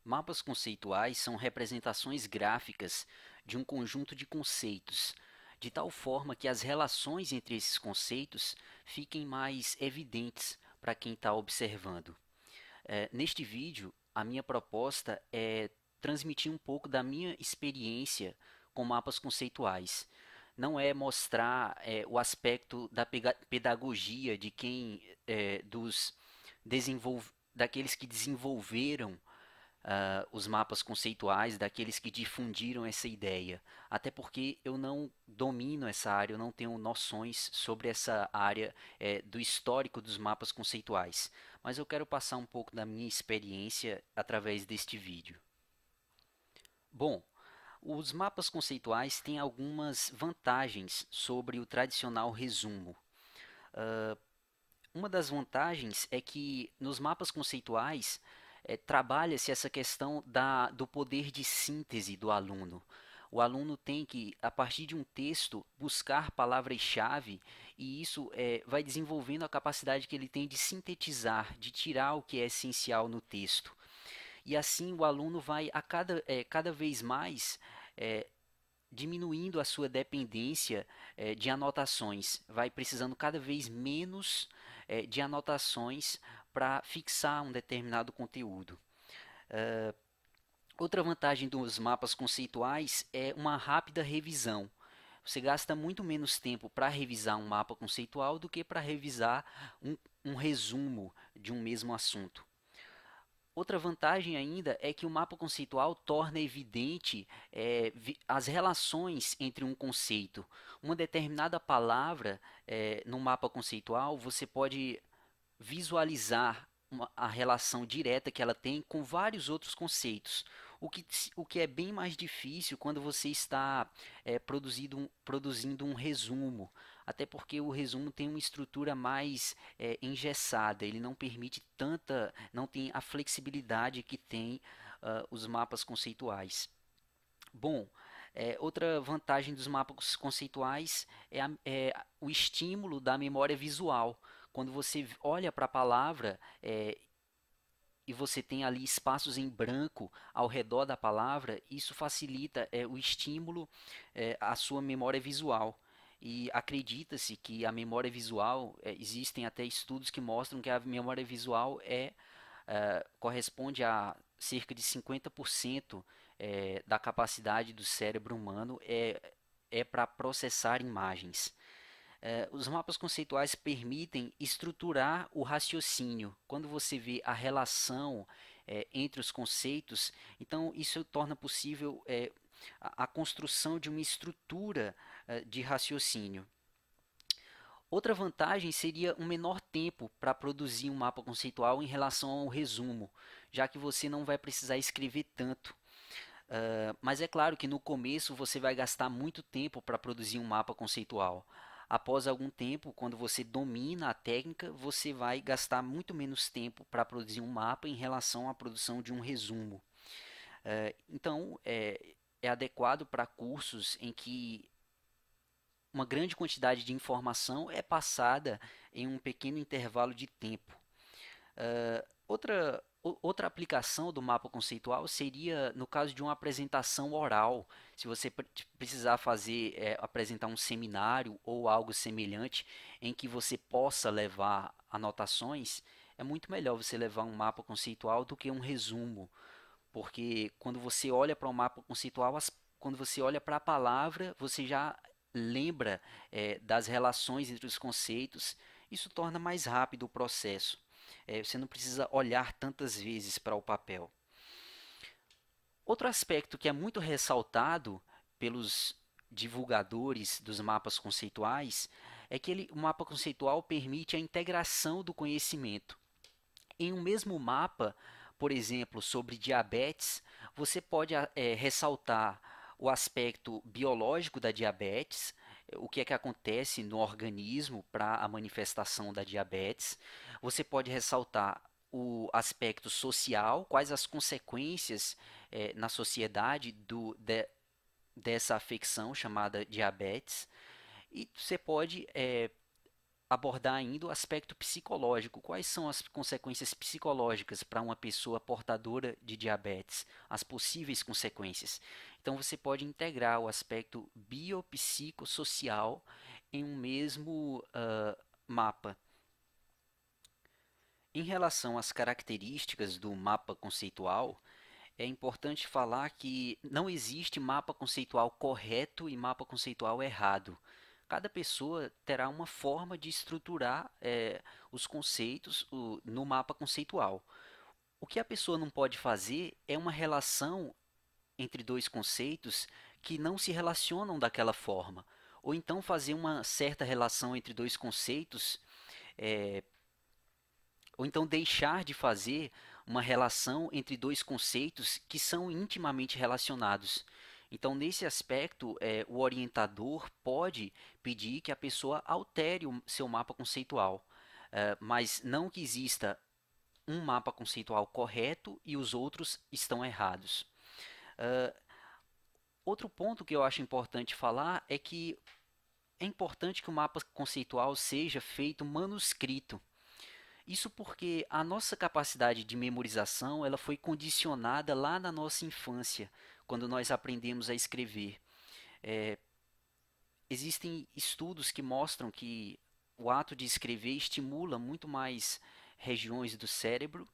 Mapas conceituais são representações gráficas de um conjunto de conceitos, de tal forma que as relações entre esses conceitos fiquem mais evidentes para quem está observando. Neste vídeo, a minha proposta é transmitir um pouco da minha experiência com mapas conceituais. Não é mostrar o aspecto da pedagogia de quem dos daqueles que desenvolveram os mapas conceituais, daqueles que difundiram essa ideia. Até porque eu não domino essa área, eu não tenho noções sobre essa área do histórico dos mapas conceituais. Mas eu quero passar um pouco da minha experiência através deste vídeo. Bom, os mapas conceituais têm algumas vantagens sobre o tradicional resumo. Uma das vantagens é que nos mapas conceituais trabalha-se essa questão do poder de síntese do aluno. O aluno tem que, a partir de um texto, buscar palavras-chave e isso vai desenvolvendo a capacidade que ele tem de sintetizar, de tirar o que é essencial no texto. E assim o aluno vai cada vez mais é, diminuindo a sua dependência de anotações, vai precisando cada vez menos de anotações para fixar um determinado conteúdo. Outra vantagem dos mapas conceituais é uma rápida revisão. Você gasta muito menos tempo para revisar um mapa conceitual do que para revisar um resumo de um mesmo assunto. Outra vantagem ainda é que o mapa conceitual torna evidente as relações entre um conceito. Uma determinada palavra no mapa conceitual, você pode visualizar a relação direta que ela tem com vários outros conceitos. O que é bem mais difícil quando você está produzindo um resumo, até porque o resumo tem uma estrutura mais engessada, ele não permite não tem a flexibilidade que tem os mapas conceituais. Bom, outra vantagem dos mapas conceituais é o estímulo da memória visual. Quando você olha para a palavra e você tem ali espaços em branco ao redor da palavra, isso facilita o estímulo à sua memória visual. E acredita-se que a memória visual, existem até estudos que mostram que a memória visual corresponde a cerca de 50% da capacidade do cérebro humano é para processar imagens. Os mapas conceituais permitem estruturar o raciocínio. Quando você vê a relação entre os conceitos, então isso torna possível a construção de uma estrutura de raciocínio. Outra vantagem seria um menor tempo para produzir um mapa conceitual em relação ao resumo, já que você não vai precisar escrever tanto. Mas é claro que no começo você vai gastar muito tempo para produzir um mapa conceitual. Após algum tempo, quando você domina a técnica, você vai gastar muito menos tempo para produzir um mapa em relação à produção de um resumo. Então, é adequado para cursos em que uma grande quantidade de informação é passada em um pequeno intervalo de tempo. Outra aplicação do mapa conceitual seria no caso de uma apresentação oral. Se você precisar apresentar um seminário ou algo semelhante em que você possa levar anotações, é muito melhor você levar um mapa conceitual do que um resumo, porque quando você olha para o mapa conceitual, quando você olha para a palavra, você já lembra das relações entre os conceitos. Isso torna mais rápido o processo. Você não precisa olhar tantas vezes para o papel. Outro aspecto que é muito ressaltado pelos divulgadores dos mapas conceituais é que o mapa conceitual permite a integração do conhecimento. Em um mesmo mapa, por exemplo, sobre diabetes, você pode ressaltar o aspecto biológico da diabetes, o que é que acontece no organismo para a manifestação da diabetes. Você pode ressaltar o aspecto social, quais as consequências na sociedade dessa afecção chamada diabetes. E você pode abordar ainda o aspecto psicológico. Quais são as consequências psicológicas para uma pessoa portadora de diabetes? As possíveis consequências. Então, você pode integrar o aspecto biopsicossocial em um mesmo mapa. Em relação às características do mapa conceitual, é importante falar que não existe mapa conceitual correto e mapa conceitual errado. Cada pessoa terá uma forma de estruturar os conceitos no mapa conceitual. O que a pessoa não pode fazer é uma relação entre dois conceitos que não se relacionam daquela forma. Ou então fazer uma certa relação entre dois conceitos, é, ou então deixar de fazer uma relação entre dois conceitos que são intimamente relacionados. Então, nesse aspecto, o orientador pode pedir que a pessoa altere o seu mapa conceitual, mas não que exista um mapa conceitual correto e os outros estão errados. Outro ponto que eu acho importante falar é que é importante que o mapa conceitual seja feito manuscrito. Isso porque a nossa capacidade de memorização ela foi condicionada lá na nossa infância, quando nós aprendemos a escrever. Existem estudos que mostram que o ato de escrever estimula muito mais regiões do cérebro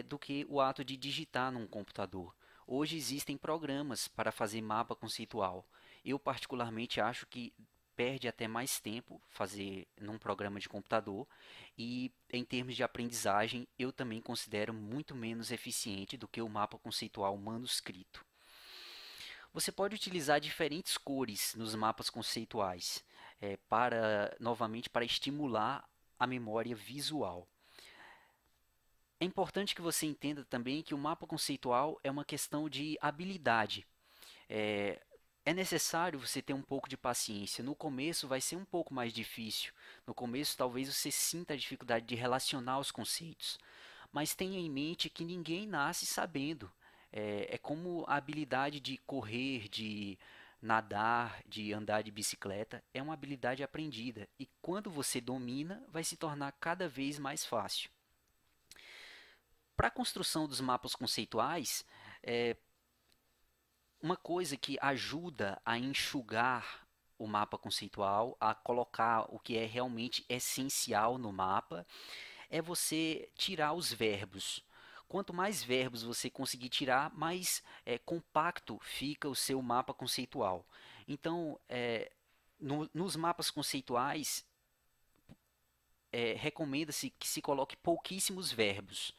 do que o ato de digitar num computador. Hoje existem programas para fazer mapa conceitual. Eu particularmente acho que perde até mais tempo fazer num programa de computador e em termos de aprendizagem eu também considero muito menos eficiente do que o mapa conceitual manuscrito. Você pode utilizar diferentes cores nos mapas conceituais novamente para estimular a memória visual. É importante que você entenda também que o mapa conceitual é uma questão de habilidade. É necessário você ter um pouco de paciência. No começo vai ser um pouco mais difícil. No começo talvez você sinta a dificuldade de relacionar os conceitos. Mas tenha em mente que ninguém nasce sabendo. É como a habilidade de correr, de nadar, de andar de bicicleta. É uma habilidade aprendida. E quando você domina, vai se tornar cada vez mais fácil. Para a construção dos mapas conceituais, uma coisa que ajuda a enxugar o mapa conceitual, a colocar o que é realmente essencial no mapa, é você tirar os verbos. Quanto mais verbos você conseguir tirar, mais compacto fica o seu mapa conceitual. Então, nos mapas conceituais, recomenda-se que se coloque pouquíssimos verbos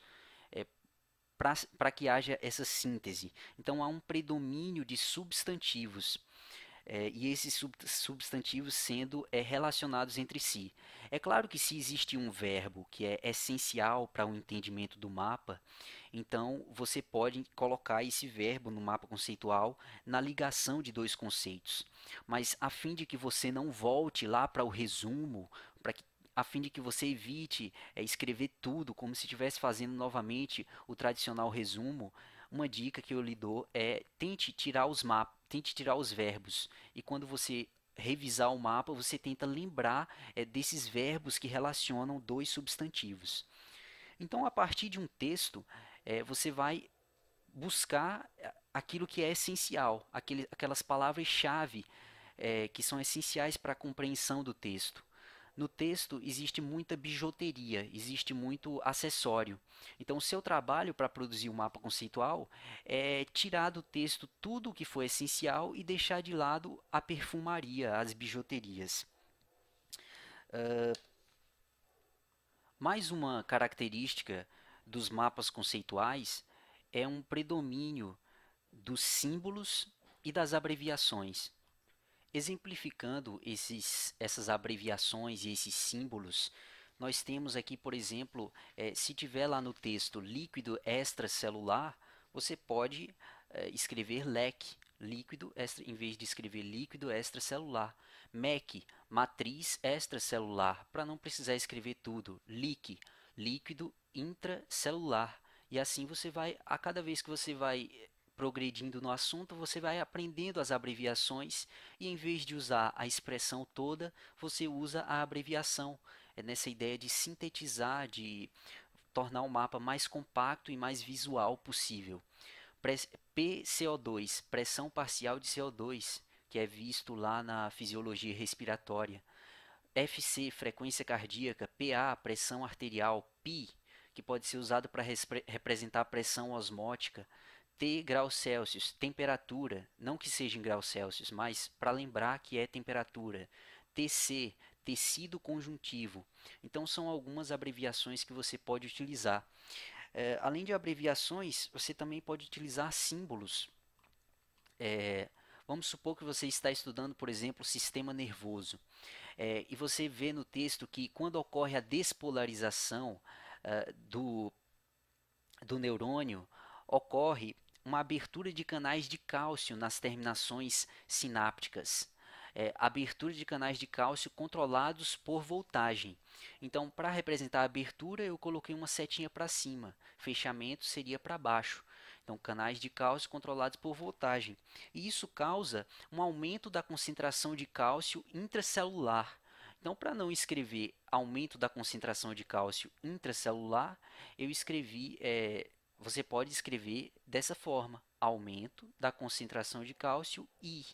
para que haja essa síntese. Então, há um predomínio de substantivos. E esses substantivos sendo relacionados entre si. É claro que se existe um verbo que é essencial para o entendimento do mapa, então você pode colocar esse verbo no mapa conceitual na ligação de dois conceitos. Mas a fim de que você não volte lá para o resumo, a fim de que você evite escrever tudo como se estivesse fazendo novamente o tradicional resumo, uma dica que eu lhe dou é tente tirar os mapas, tente tirar os verbos. E quando você revisar o mapa, você tenta lembrar desses verbos que relacionam dois substantivos. Então, a partir de um texto, você vai buscar aquilo que é essencial, aquelas palavras-chave que são essenciais para a compreensão do texto. No texto existe muita bijuteria, existe muito acessório. Então, o seu trabalho para produzir um mapa conceitual é tirar do texto tudo o que for essencial e deixar de lado a perfumaria, as bijuterias. Mais uma característica dos mapas conceituais é um predomínio dos símbolos e das abreviações. Exemplificando essas abreviações e esses símbolos, nós temos aqui, por exemplo, se tiver lá no texto líquido extracelular, você pode escrever LEC, líquido extra, em vez de escrever líquido extracelular. MEC, matriz extracelular, para não precisar escrever tudo. LIC, líquido intracelular. E assim você vai, a cada vez que você vai progredindo no assunto, você vai aprendendo as abreviações e em vez de usar a expressão toda, você usa a abreviação. é nessa ideia de sintetizar, de tornar o mapa mais compacto e mais visual possível. PCO2, pressão parcial de CO2, que é visto lá na fisiologia respiratória. FC, frequência cardíaca. PA, pressão arterial. Pi, que pode ser usado para representar a pressão osmótica. T, graus Celsius, temperatura, não que seja em graus Celsius, mas para lembrar que é temperatura. TC, tecido conjuntivo. Então são algumas abreviações que você pode utilizar. Além de abreviações, você também pode utilizar símbolos. Vamos supor que você está estudando, por exemplo, o sistema nervoso. E você vê no texto que quando ocorre a despolarização do neurônio, ocorre uma abertura de canais de cálcio nas terminações sinápticas. Abertura de canais de cálcio controlados por voltagem. Então, para representar a abertura, eu coloquei uma setinha para cima, fechamento seria para baixo. Então, canais de cálcio controlados por voltagem. E isso causa um aumento da concentração de cálcio intracelular. Então, para não escrever aumento da concentração de cálcio intracelular, eu escrevi, você pode escrever dessa forma, aumento da concentração de cálcio I,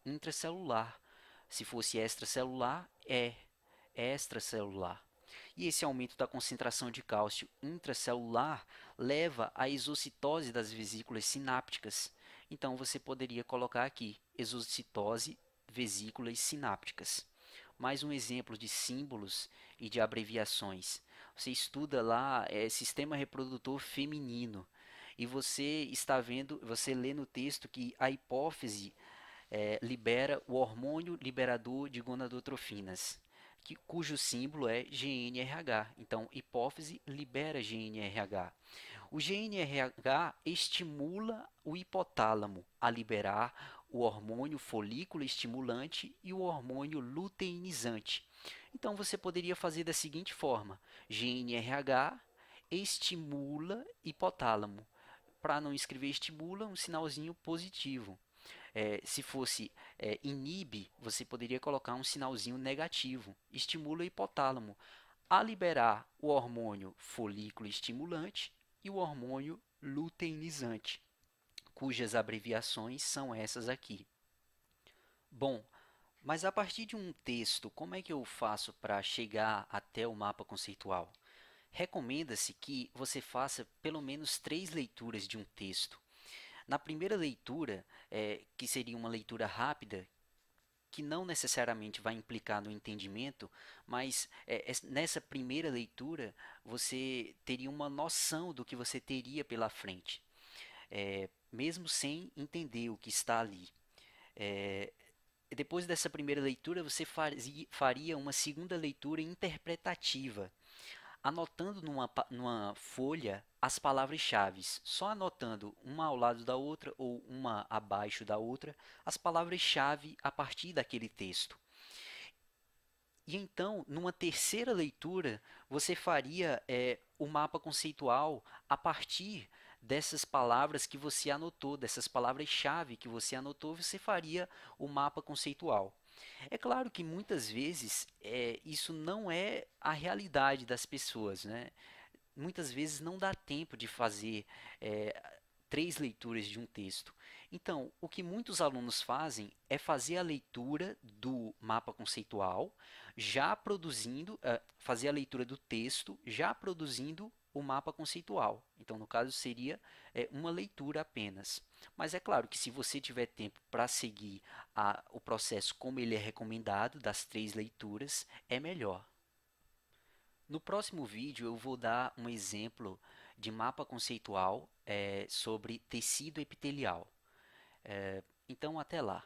intracelular. Se fosse extracelular, é extracelular. E esse aumento da concentração de cálcio intracelular leva à exocitose das vesículas sinápticas. Então, você poderia colocar aqui, exocitose, vesículas sinápticas. Mais um exemplo de símbolos e de abreviações. Você estuda lá sistema reprodutor feminino e você está vendo, você lê no texto que a hipófise libera o hormônio liberador de gonadotrofinas, cujo símbolo é GNRH. Então, hipófise libera GNRH. O GNRH estimula o hipotálamo a liberar o hormônio folículo estimulante e o hormônio luteinizante. Então você poderia fazer da seguinte forma: GNRH estimula hipotálamo. Para não escrever estimula, um sinalzinho positivo. Se fosse inibe, você poderia colocar um sinalzinho negativo. Estimula o hipotálamo a liberar o hormônio folículo estimulante e o hormônio luteinizante, cujas abreviações são essas aqui. Bom, mas a partir de um texto, como é que eu faço para chegar até o mapa conceitual? Recomenda-se que você faça pelo menos 3 leituras de um texto. Na primeira leitura, que seria uma leitura rápida, que não necessariamente vai implicar no entendimento, mas nessa primeira leitura você teria uma noção do que você teria pela frente, mesmo sem entender o que está ali. Depois dessa primeira leitura, você faria uma segunda leitura interpretativa, anotando numa folha as palavras-chave, só anotando uma ao lado da outra ou uma abaixo da outra, as palavras-chave a partir daquele texto. E então, numa terceira leitura, você faria o mapa conceitual a partir dessas palavras que você anotou, dessas palavras-chave que você anotou, você faria o mapa conceitual. É claro que muitas vezes isso não é a realidade das pessoas, né? Muitas vezes não dá tempo de fazer 3 leituras de um texto. Então, o que muitos alunos fazem é fazer a leitura do mapa conceitual, já produzindo, fazer a leitura do texto, já produzindo o mapa conceitual. Então, no caso, seria uma leitura apenas. Mas é claro que se você tiver tempo para seguir o processo como ele é recomendado, das 3 leituras, é melhor. No próximo vídeo eu vou dar um exemplo de mapa conceitual sobre tecido epitelial. Então, até lá.